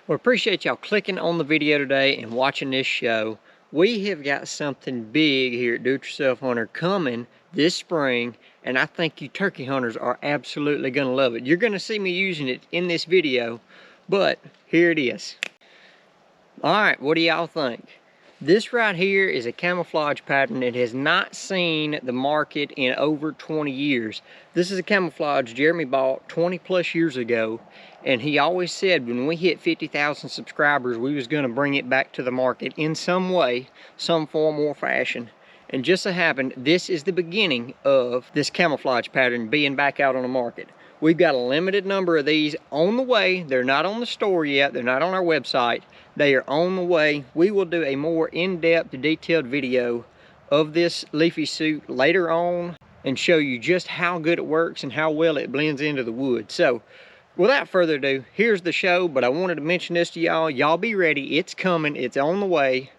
Well, appreciate y'all clicking on the video today and watching this show. We have got something big here at Do It Yourself Hunter coming this spring, and I think you turkey hunters are absolutely gonna love it. You're gonna see me using it in this video, but here it is. All right, what do y'all think? This right here is a camouflage pattern that has not seen the market in over 20 years. This is a camouflage Jeremy bought 20 plus years ago, and he always said when we hit 50,000 subscribers, we was gonna bring it back to the market in some way, some form or fashion. And just so happened, this is the beginning of this camouflage pattern being back out on the market. We've got a limited number of these on the way. They're not on the store yet. They're not on our website. They are on the way. We will do a more in-depth, detailed video of this leafy suit later on and show you just how good it works and how well it blends into the wood. So, without further ado, here's the show, but I wanted to mention this to y'all. Y'all be ready. It's coming. It's on the way.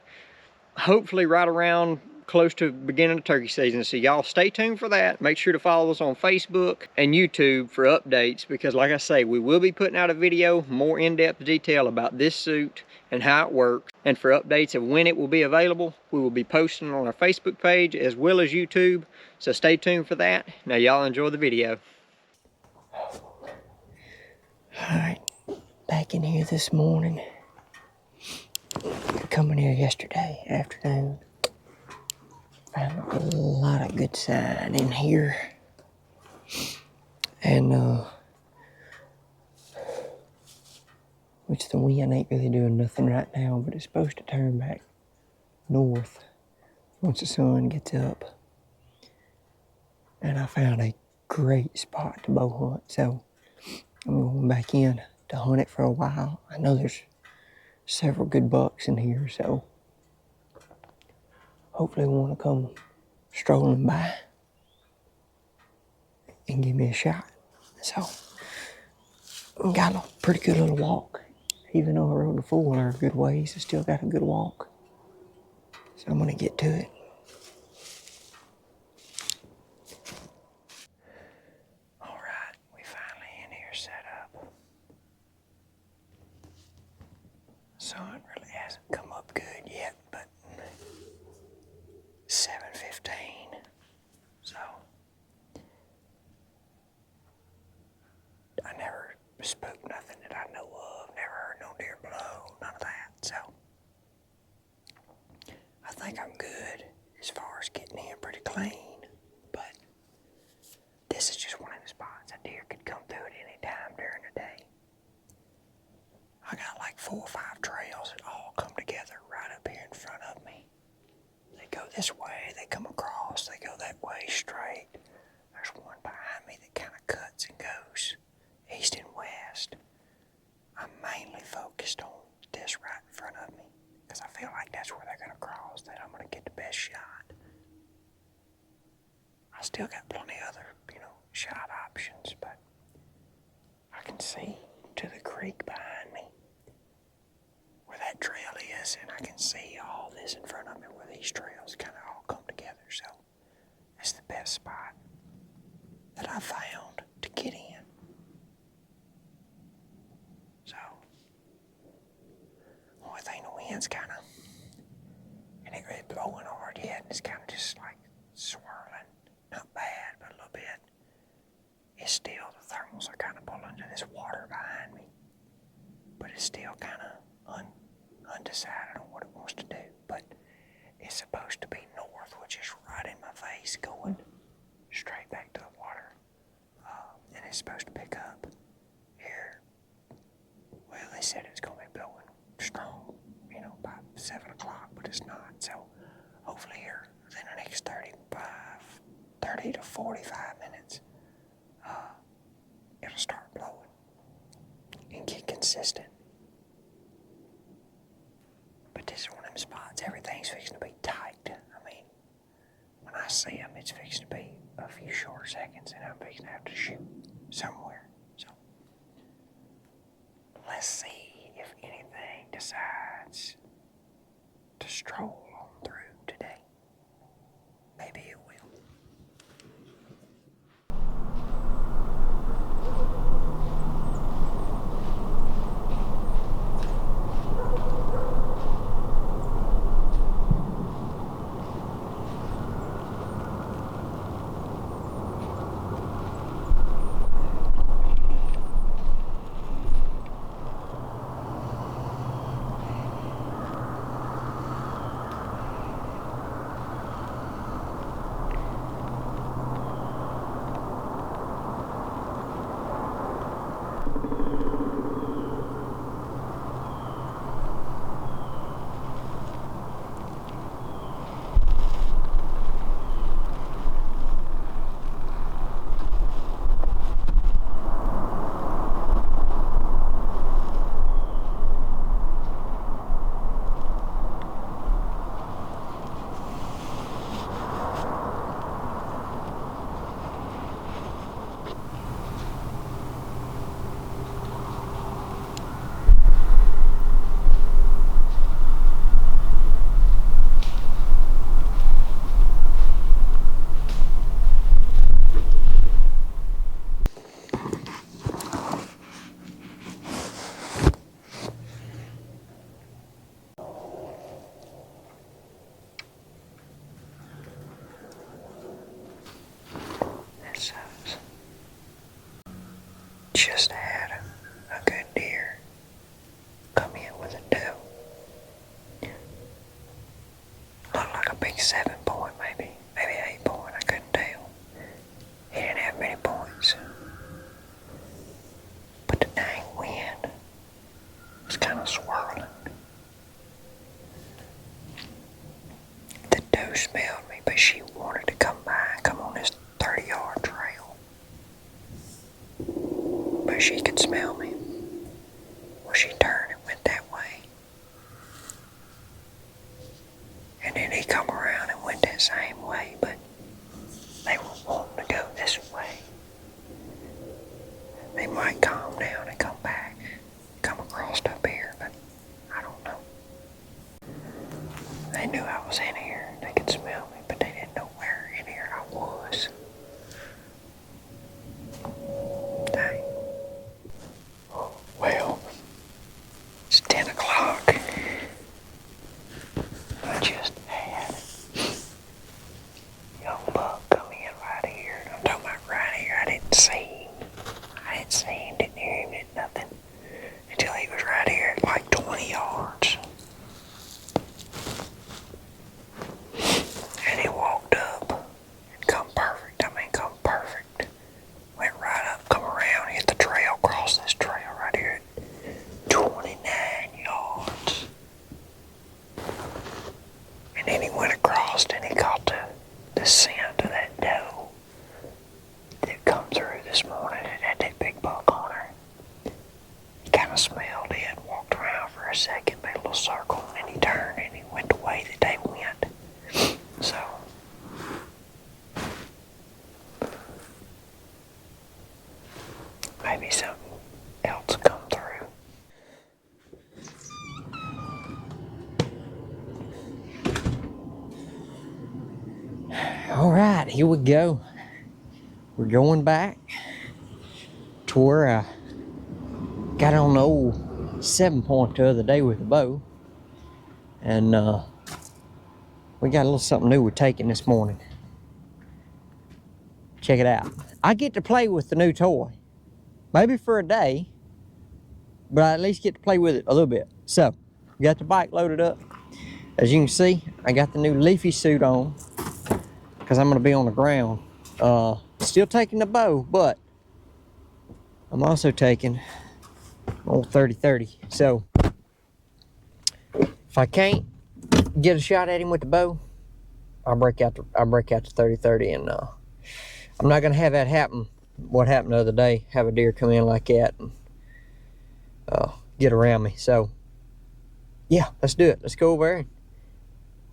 Hopefully right around close to beginning of turkey season, so y'all stay tuned for that. Make sure to follow us on Facebook and YouTube for updates, because like I say, we will be putting out a video more in-depth detail about this suit and how it works, and for updates of when it will be available, we will be posting on our Facebook page as well as YouTube, so stay tuned for that. Now y'all enjoy the video. All right, back in here this morning. Coming here yesterday afternoon. Found a lot of good sign in here, and which the wind ain't really doing nothing right now, but it's supposed to turn back north once the sun gets up. And I found a great spot to bow hunt, so I'm going back in to hunt it for a while. I know there's several good bucks in here, so hopefully they want to come strolling by and give me a shot. So, got a pretty good little walk. Even though I rode the four-wheeler a good ways, I still got a good walk. So I'm gonna get to it. All right, we finally in here set up. Sun really hasn't come up good yet, but 7:15. So I never spooked nothing that I know of, never heard no deer blow, none of that. So I think I'm good as far as getting in pretty clean, but this is just one of the spots a deer could come through at any time during the day. I got like 4 or 5 trails that all come together right up here in front of me. They go this way, they come across, they go that way straight. There's one behind me that kind of cuts and goes east and west. I'm mainly focused on this right in front of me because I feel like that's where they're going to cross, that I'm going to get the best shot. I still got plenty of other, shot options, but I can see to the creek behind me where that trail is, and I can see all this in front of me where these trails kind of all come together. So it's the best spot that I found to get in. So only thing, the wind's kind of, it ain't really blowing hard yet. It's kind of just like swirling, not bad, but a little bit. It's still, the thermals are kind of pulling to this water behind me, but it's still kind of undecided on what it wants to do. But it's supposed to be north, which is right in my face, going straight back to the water. And it's supposed to pick up here. Well, they said it's going to be blowing strong, by 7 o'clock, but it's not. So hopefully here within the next 30 to 45 minutes, it'll start blowing and get consistent. But this is one of them spots, everything's fixing to be tight. I mean, when I see them, it's fixing to be a few short seconds and I'm fixing to have to shoot somewhere. So let's see if anything decides to stroll on through today. Maybe it will. just had a good deer come in with a doe. Looked like a big 7-point, maybe 8-point, I couldn't tell. He didn't have many points. But the dang wind was kind of swirling. The doe smelled me, but she wanted to come by and come on this 30-yard trail. But she could smell me. Well, she turned and went that way. And then he come around and went that same way, but they were wanting to go this way. They might calm down and come back, come across up here, but I don't know. They knew I was in here. They could smell me, but they didn't know where in here I was. Dang. Well, it's 10 o'clock. I just had a young buck come in right here. I'm talking about right here. I didn't see him, didn't hear him, did nothing until he was right here at like 20 yards. And he walked up and come perfect. Come perfect. Went right up, come around, hit the trail, cross this trail right here at 29 yards. And then he went across and he caught the scent of that doe that come through this morning. It had that big buck on her. He kind of smelled it, walked around for a second, made a little circle, and then he turned and he went the way that they went. So, maybe something else come through. All right, here we go. We're going back to where I got on the old 7-point the other day with the bow. And we got a little something new we're taking this morning. Check it out. I get to play with the new toy. Maybe for a day, but I at least get to play with it a little bit. So, we got the bike loaded up. As you can see, I got the new leafy suit on because I'm going to be on the ground. Still taking the bow, but I'm also taking old 30-30. So, if I can't get a shot at him with the bow, I'll break out the 30-30, and I'm not going to have that happen. What happened the other day, have a deer come in like that and get around me. So, yeah, let's do it. Let's go over there.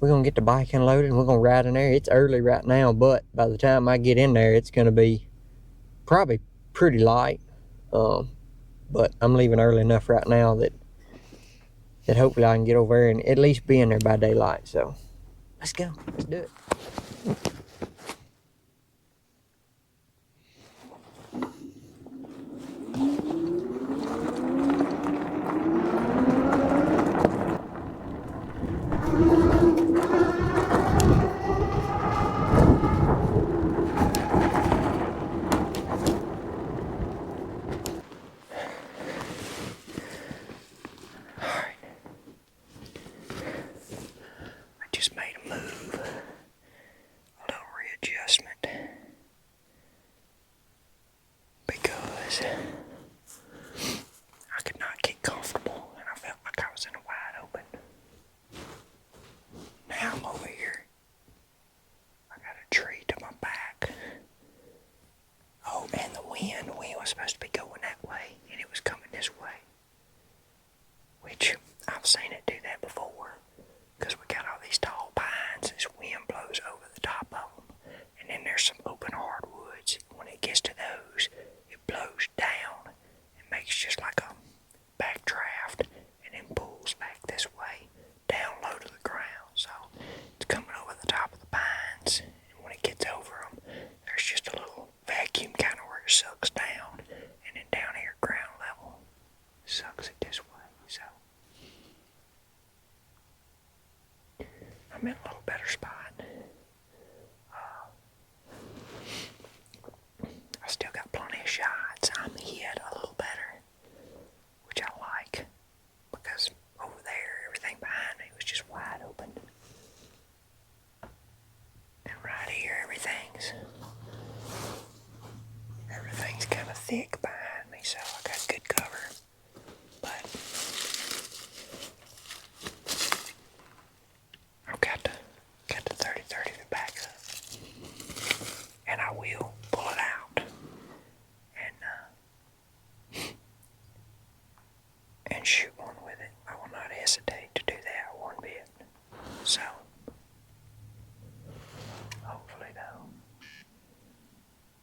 We're going to get the bike unloaded and we're going to ride in there. It's early right now, but by the time I get in there, it's going to be probably pretty light. But I'm leaving early enough right now that hopefully I can get over there and at least be in there by daylight. So, let's go. Let's do it. Just made a move, a little readjustment, because I could not get comfortable and I felt like I was in a wide open. Now I'm over here. I got a tree to my back. Oh, and the wind was supposed to be going that way and it was coming this way, which I've seen it do that before. Because we got all these tall pines, this wind blows over the top of them. And then there's some open hardwoods. When it gets to those, it blows down and makes just like a backdraft and then pulls back this way, down low to the ground. So it's coming over the top of the pines. And when it gets over them, there's just a little vacuum kind of where it sucks down. And then down here, ground level, sucks it this way. So I'm in a little better spot. I still got plenty of shots. I'm hit a hesitate to do that one bit. So, hopefully though,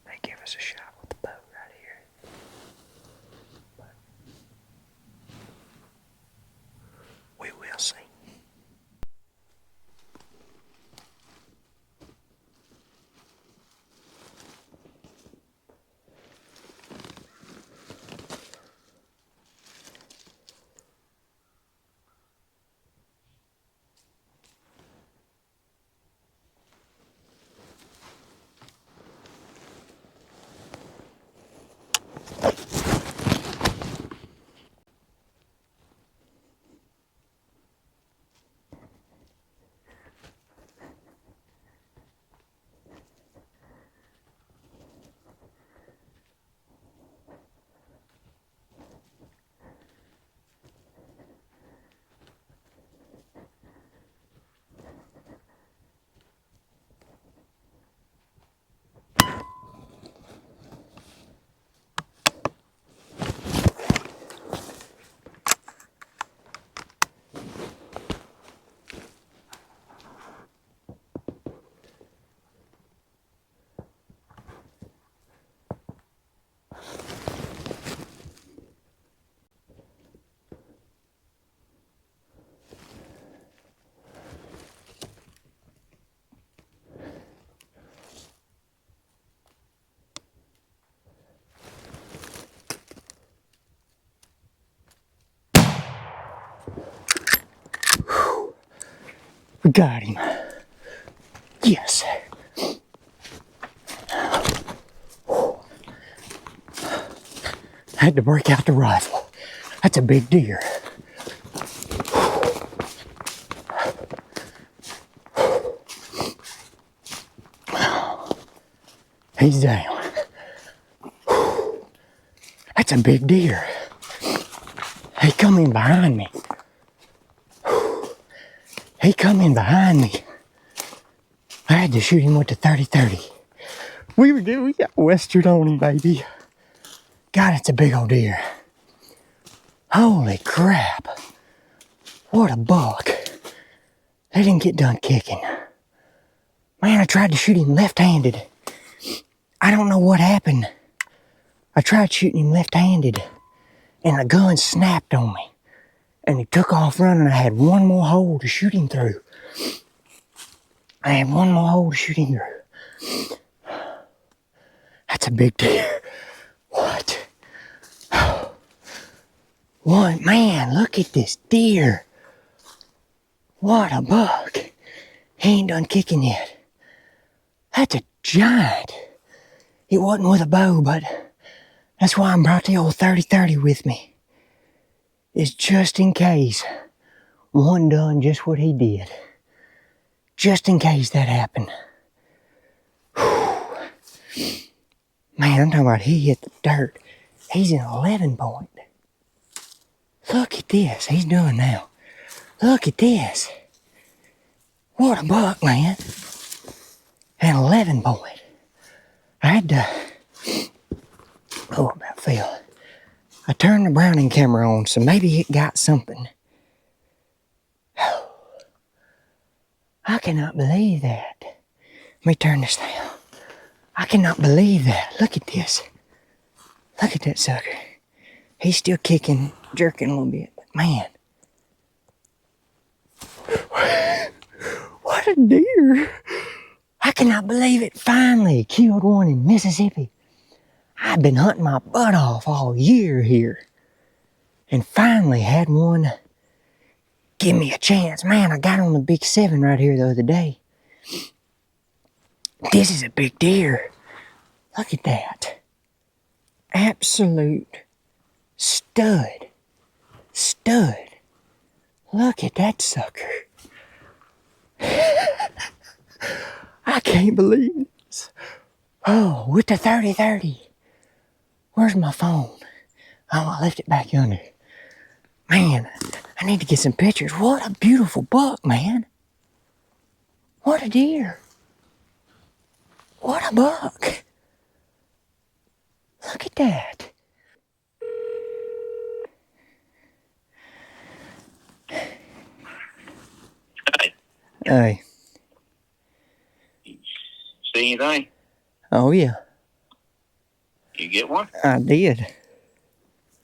they give us a shot with the boat right here. But we will see. We got him. Yes. Had to break out the rifle. That's a big deer. He's down. That's a big deer. He come in behind me. He come in behind me. I had to shoot him with the 30-30. We got western on him, baby. God, it's a big old deer. Holy crap. What a buck. They didn't get done kicking. Man, I tried to shoot him left-handed. I don't know what happened. I tried shooting him left-handed, and the gun snapped on me. And he took off running. I had one more hole to shoot him through. That's a big deer. What? One, man, look at this deer. What a buck. He ain't done kicking yet. That's a giant. It wasn't with a bow, but that's why I brought the old 30-30 with me. It's just in case one done just what he did. Just in case that happened. Whew. Man, I'm talking about he hit the dirt. He's an 11 point. Look at this. He's done now. Look at this. What a buck, man. An 11 point. I had to... Oh, about fell. I turned the Browning camera on, so maybe it got something. I cannot believe that. Let me turn this down. I cannot believe that. Look at this. Look at that sucker. He's still kicking, jerking a little bit, but man. What a deer. I cannot believe it. Finally killed one in Mississippi. I've been hunting my butt off all year here. And finally had one give me a chance. Man, I got on the big 7 right here the other day. This is a big deer. Look at that. Absolute stud. Stud. Look at that sucker. I can't believe this. Oh, with the 30-30. Where's my phone? Oh, I left it back yonder. Man, I need to get some pictures. What a beautiful buck, man. What a deer. What a buck. Look at that. Hey. See anything? Oh, yeah. You get one? I did.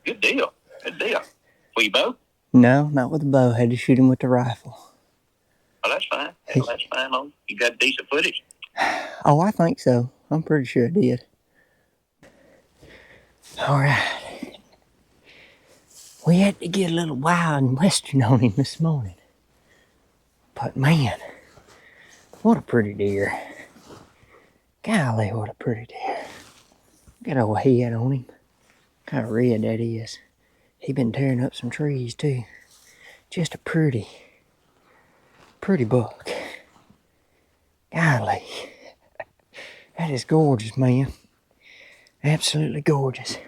Good deal. Good deal. For your bow? No, not with the bow. Had to shoot him with the rifle. Oh, that's fine. Hell, that's fine. Oh, you got decent footage? Oh, I think so. I'm pretty sure I did. All right. We had to get a little wild and western on him this morning. But man, what a pretty deer. Golly, what a pretty deer. Got a head on him. Kind of red that is. He been tearing up some trees too. Just a pretty buck. Golly. That is gorgeous, man. Absolutely gorgeous.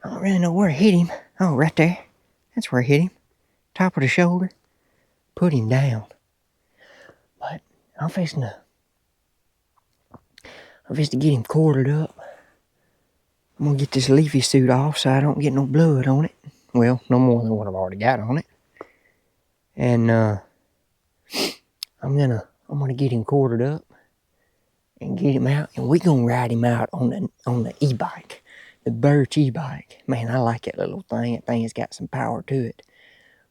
I don't really know where I hit him. Oh, right there. That's where I hit him. Top of the shoulder. Put him down. But I'm fixing to get him quartered up. I'm gonna get this leafy suit off so I don't get no blood on it. Well, no more than what I've already got on it. And I'm gonna get him quartered up and get him out, and we gonna ride him out on the e-bike, the Birch e-bike. Man, I like that little thing. That thing has got some power to it.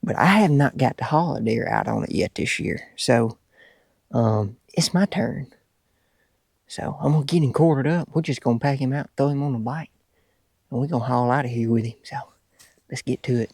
But I have not got to haul a deer out on it yet this year, so it's my turn. So I'm gonna get him quartered up. We're just gonna pack him out, throw him on the bike, and we're gonna haul out of here with him. So let's get to it.